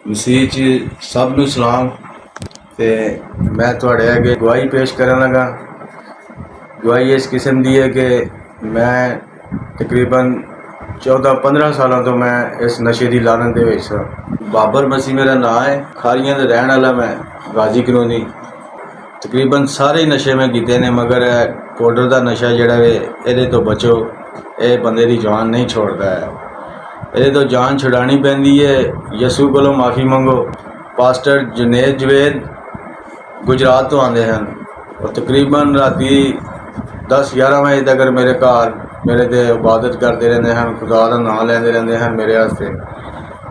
मसीह च सब नूं सलाम। ते मैं तुहाड़े अगे गवाही पेश करन लगा। गवाही इस किस्म की है कि मैं तकरीबन 14-15 सालों तो मैं इस नशे की लानत दे विच सां। बाबर मसीह मेरा नाम है। खारियां दा रहण वाला मैं, गाजी कलोनी। तकरीबन सारे नशे मैं कीते ने, मगर पाउडर का नशा जिहड़ा वे इहदे तो बचो, ये बंदे की जान नहीं छोड़ता है। ये तो जान छुड़ानी पैंदी है। यसू कोलों माफ़ी मंगो। पास्टर जुनेद जवेद गुजरात तो आते हैं और तकरीबन राती 10-11 बजे तक मेरे घर मेरे ते इबादत करते रहते हैं, खुदा का नाम लेंदे रहते हैं। मेरे वास्ते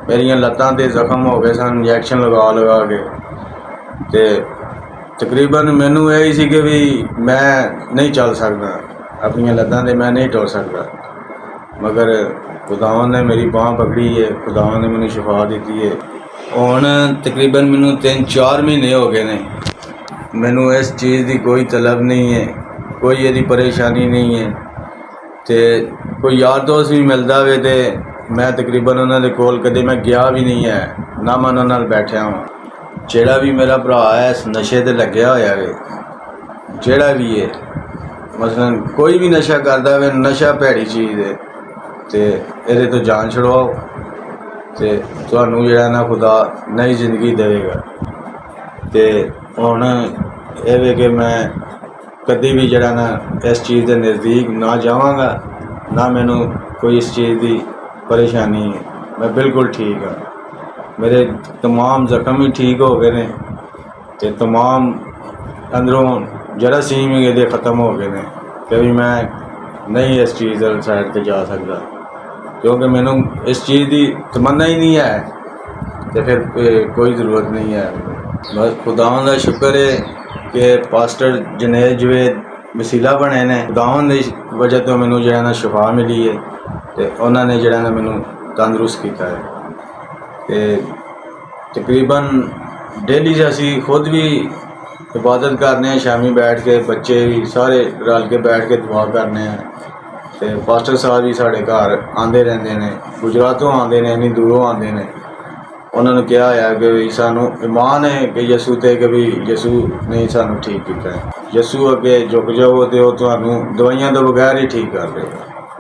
मेरिया लत्तां ते जख्म हो गए सन इंजैक्शन लगा के। ते तकरीबन मैनू यही सी कि भी मैं नहीं चल सकता, अपनी लत्तां ते मैं नहीं टुर सकता, मगर खुदावन ने मेरी बाँह पकड़ी है। खुदावन ने मैनू शिफा दी है। हुण तकरीबन मैनू 3-4 महीने हो गए ने। मैनू इस चीज़ की कोई तलब नहीं है, कोई यदि परेशानी नहीं है। तो कोई यार दोस्त भी मिलता वे तो मैं तकरीबन उन्होंने कोल कदे मैं गया भी नहीं है, ना मैं उन्होंने नाल बैठा हूँ। जेड़ा भी मेरा भरा है इस नशे ते लग्या होया वे, जेड़ा भी है, मसलन कोई भी नशा करता वे, नशा भैड़ी चीज़ है। तो ये तो जान छुड़वाओ तो तुहानू जिहड़ा ना खुदा नई जिंदगी देगा। तो हुण ये वे कि मैं कभी भी जिहड़ा ना इस चीज़ के नज़दीक ना जावांगा, ना मैनू कोई इस चीज़ की परेशानी है। मैं बिल्कुल ठीक हाँ। मेरे तमाम जख्म भी ठीक हो गए ने ते तमाम अंदरों जरासीम ही ख़त्म हो गए ने। कभी मैं नहीं इस चीज़ साइड पर जा सकता, क्योंकि मैनू इस चीज़ की तमन्ना ही नहीं है, तो फिर कोई ज़रूरत नहीं है। बस खुदावन का शुक्र है कि पास्टर जुनेद जवेद वसीला बने ने। खुदावन की वजह तो मैनू जिहड़ा ना शिफा मिली है, तो उन्होंने जिहड़ा ना मैनू तंदुरुस्त किया है। तो तकरीबन डेली असी खुद भी इबादत करने, शामी बैठ के बच्चे भी सारे रल के बैठ के दुआ करने हैं। तो पास्टर साहब भी साढ़े घर आते रहते हैं, गुजरातों आते हैं, इन्नी दूरों आते हैं। उन्होंने कहा है कि भी सानू ईमान है कि यसू ते कि भी यसू ने सानू ठीक किया है। यसू अगे झुक जाओ तो तुहानू दवाइयां तो बगैर ही ठीक कर देगा।